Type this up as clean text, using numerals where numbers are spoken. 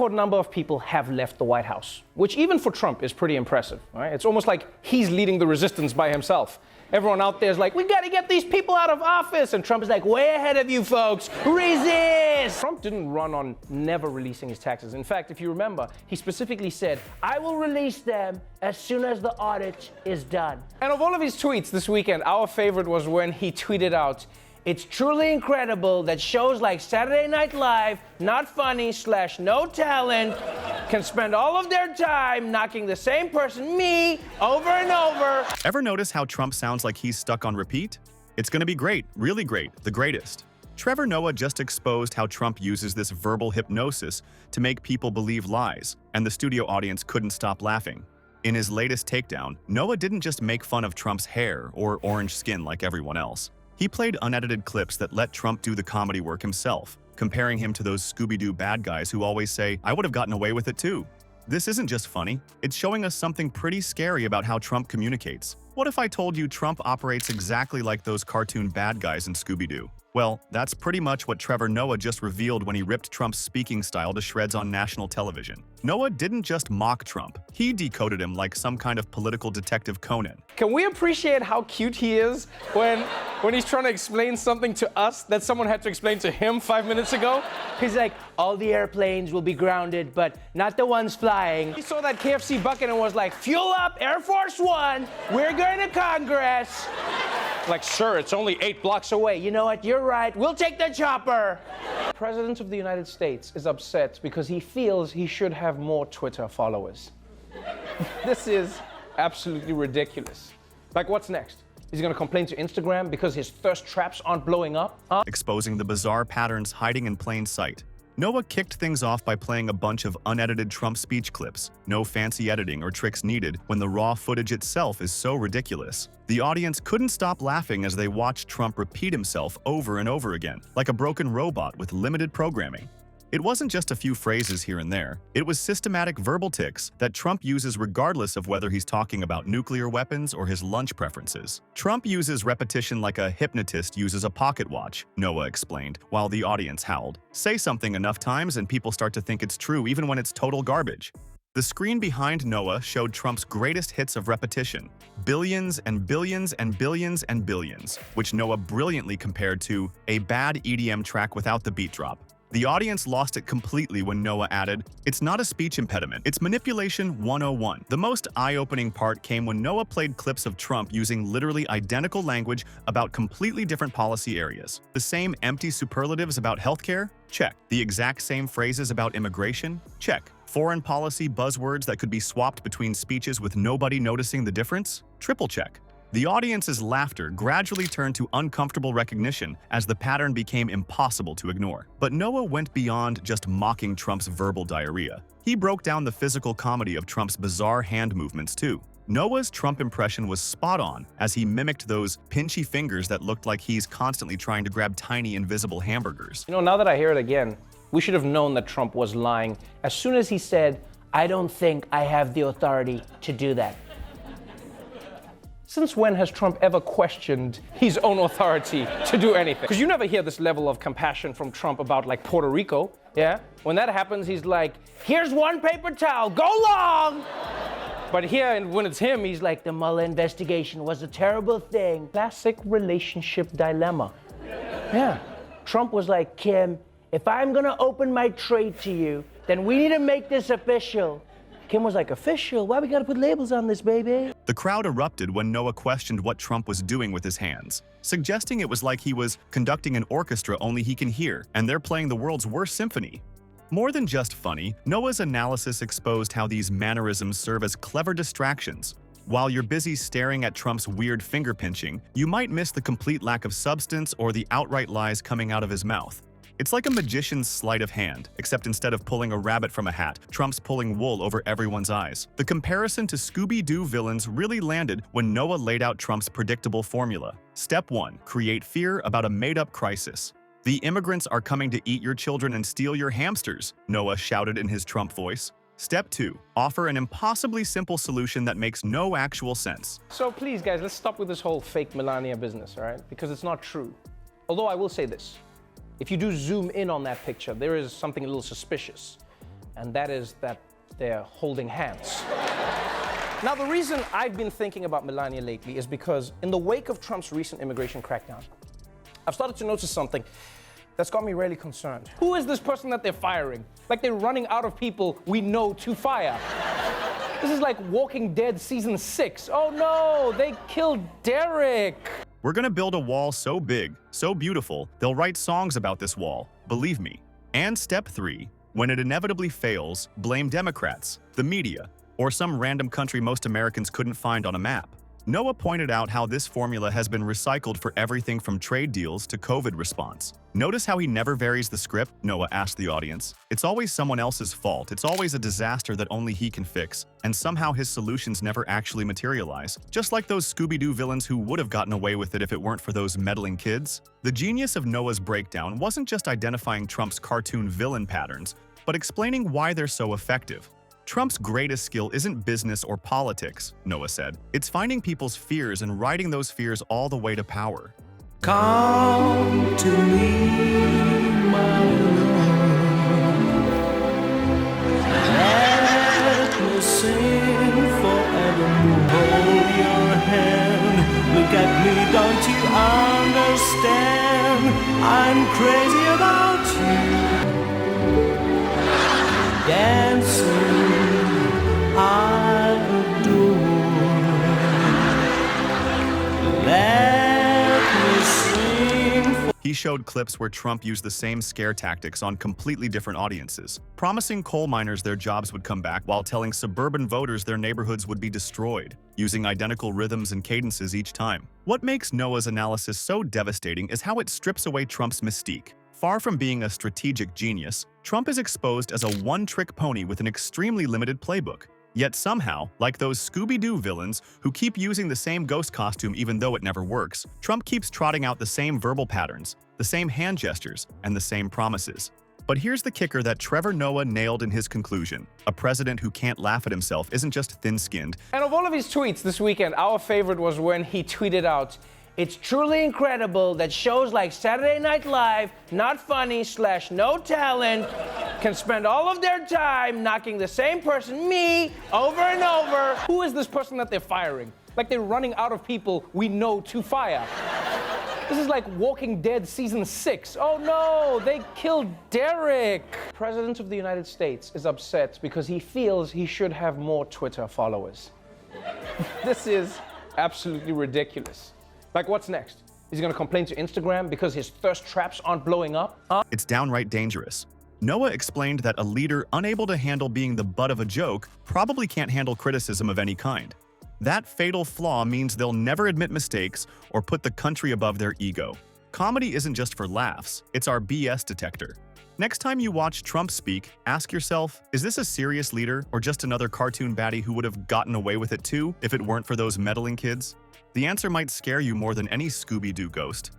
record number of people have left the White House, which even for Trump is pretty impressive, right? It's almost like he's leading the resistance by himself. Everyone out there is like, we got to get these people out of office. And Trump is like, way ahead of you folks, resist. Trump didn't run on never releasing his taxes. In fact, if you remember, he specifically said, I will release them as soon as the audit is done. And of all of his tweets this weekend, our favorite was when he tweeted out, it's truly incredible that shows like Saturday Night Live, not funny / no talent, can spend all of their time knocking the same person, me, over and over. Ever notice how Trump sounds like he's stuck on repeat? It's gonna be great, really great, the greatest. Trevor Noah just exposed how Trump uses this verbal hypnosis to make people believe lies, and the studio audience couldn't stop laughing. In his latest takedown, Noah didn't just make fun of Trump's hair or orange skin like everyone else. He played unedited clips that let Trump do the comedy work himself, comparing him to those Scooby-Doo bad guys who always say, I would have gotten away with it too. This isn't just funny, it's showing us something pretty scary about how Trump communicates. What if I told you Trump operates exactly like those cartoon bad guys in Scooby-Doo? Well, that's pretty much what Trevor Noah just revealed when he ripped Trump's speaking style to shreds on national television. Noah didn't just mock Trump, he decoded him like some kind of political Detective Conan. Can we appreciate how cute he is when he's trying to explain something to us that someone had to explain to him 5 minutes ago? He's like, all the airplanes will be grounded, but not the ones flying. He saw that KFC bucket and was like, fuel up, Air Force One, we're going to Congress. Like, sir, it's only 8 blocks away. You know what, you're right, we'll take the chopper. The President of the United States is upset because he feels he should have more Twitter followers. This is absolutely ridiculous. Like, what's next? Is he gonna complain to Instagram because his thirst traps aren't blowing up? Exposing the bizarre patterns hiding in plain sight. Noah kicked things off by playing a bunch of unedited Trump speech clips. No fancy editing or tricks needed when the raw footage itself is so ridiculous. The audience couldn't stop laughing as they watched Trump repeat himself over and over again, like a broken robot with limited programming. It wasn't just a few phrases here and there. It was systematic verbal tics that Trump uses regardless of whether he's talking about nuclear weapons or his lunch preferences. Trump uses repetition like a hypnotist uses a pocket watch, Noah explained, while the audience howled. Say something enough times and people start to think it's true even when it's total garbage. The screen behind Noah showed Trump's greatest hits of repetition, billions and billions and billions and billions, which Noah brilliantly compared to a bad EDM track without the beat drop. The audience lost it completely when Noah added, it's not a speech impediment, it's manipulation 101. The most eye-opening part came when Noah played clips of Trump using literally identical language about completely different policy areas. The same empty superlatives about healthcare? Check. The exact same phrases about immigration? Check. Foreign policy buzzwords that could be swapped between speeches with nobody noticing the difference? Triple check. The audience's laughter gradually turned to uncomfortable recognition as the pattern became impossible to ignore. But Noah went beyond just mocking Trump's verbal diarrhea. He broke down the physical comedy of Trump's bizarre hand movements too. Noah's Trump impression was spot on as he mimicked those pinchy fingers that looked like he's constantly trying to grab tiny invisible hamburgers. You know, now that I hear it again, we should have known that Trump was lying as soon as he said, I don't think I have the authority to do that. Since when has Trump ever questioned his own authority to do anything? Because you never hear this level of compassion from Trump about like Puerto Rico, yeah? When that happens, he's like, here's one paper towel, go long! But here, and when it's him, he's like, the Mueller investigation was a terrible thing. Classic relationship dilemma. Yeah. Trump was like, Kim, if I'm gonna open my trade to you, then we need to make this official. Kim was like, official? Why we gotta put labels on this, baby? The crowd erupted when Noah questioned what Trump was doing with his hands, suggesting it was like he was conducting an orchestra only he can hear, and they're playing the world's worst symphony. More than just funny, Noah's analysis exposed how these mannerisms serve as clever distractions. While you're busy staring at Trump's weird finger pinching, you might miss the complete lack of substance or the outright lies coming out of his mouth. It's like a magician's sleight of hand, except instead of pulling a rabbit from a hat, Trump's pulling wool over everyone's eyes. The comparison to Scooby-Doo villains really landed when Noah laid out Trump's predictable formula. Step 1. Create fear about a made-up crisis. The immigrants are coming to eat your children and steal your hamsters, Noah shouted in his Trump voice. Step 2. Offer an impossibly simple solution that makes no actual sense. So please, guys, let's stop with this whole fake Melania business, all right? Because it's not true. Although I will say this. If you do zoom in on that picture, there is something a little suspicious. and that is that they're holding hands. Now, the reason I've been thinking about Melania lately is because in the wake of Trump's recent immigration crackdown, I've started to notice something that's got me really concerned. Who is this person that they're firing? Like they're running out of people we know to fire. This is like Walking Dead Season 6. Oh no, they killed Derek. We're gonna build a wall so big, so beautiful, they'll write songs about this wall, believe me. And step 3, when it inevitably fails, blame Democrats, the media, or some random country most Americans couldn't find on a map. Noah pointed out how this formula has been recycled for everything from trade deals to COVID response. Notice how he never varies the script? Noah asked the audience. It's always someone else's fault. It's always a disaster that only he can fix. And somehow his solutions never actually materialize. Just like those Scooby-Doo villains who would have gotten away with it if it weren't for those meddling kids. The genius of Noah's breakdown wasn't just identifying Trump's cartoon villain patterns, but explaining why they're so effective. Trump's greatest skill isn't business or politics, Noah said. It's finding people's fears and riding those fears all the way to power. Come to me, my love. Let me sing forevermore. Hold your hand. Look at me, don't you understand? I'm crazy about you. Dancing, I adore. Let me sing. He showed clips where Trump used the same scare tactics on completely different audiences, promising coal miners their jobs would come back while telling suburban voters their neighborhoods would be destroyed, using identical rhythms and cadences each time. What makes Noah's analysis so devastating is how it strips away Trump's mystique. Far from being a strategic genius, Trump is exposed as a one-trick pony with an extremely limited playbook. Yet somehow, like those Scooby-Doo villains who keep using the same ghost costume even though it never works, Trump keeps trotting out the same verbal patterns, the same hand gestures, and the same promises. But here's the kicker that Trevor Noah nailed in his conclusion. A president who can't laugh at himself isn't just thin-skinned. And of all of his tweets this weekend, our favorite was when he tweeted out, "It's truly incredible that shows like Saturday Night Live, not funny / no talent, can spend all of their time knocking the same person, me, over and over." Who is this person that they're firing? Like they're running out of people we know to fire. This is like Walking Dead Season 6. Oh no, they killed Derek. The President of the United States is upset because he feels he should have more Twitter followers. This is absolutely ridiculous. Like, what's next? Is he gonna complain to Instagram because his thirst traps aren't blowing up? It's downright dangerous. Noah explained that a leader unable to handle being the butt of a joke probably can't handle criticism of any kind. That fatal flaw means they'll never admit mistakes or put the country above their ego. Comedy isn't just for laughs, it's our BS detector. Next time you watch Trump speak, ask yourself, is this a serious leader or just another cartoon baddie who would have gotten away with it too if it weren't for those meddling kids? The answer might scare you more than any Scooby-Doo ghost.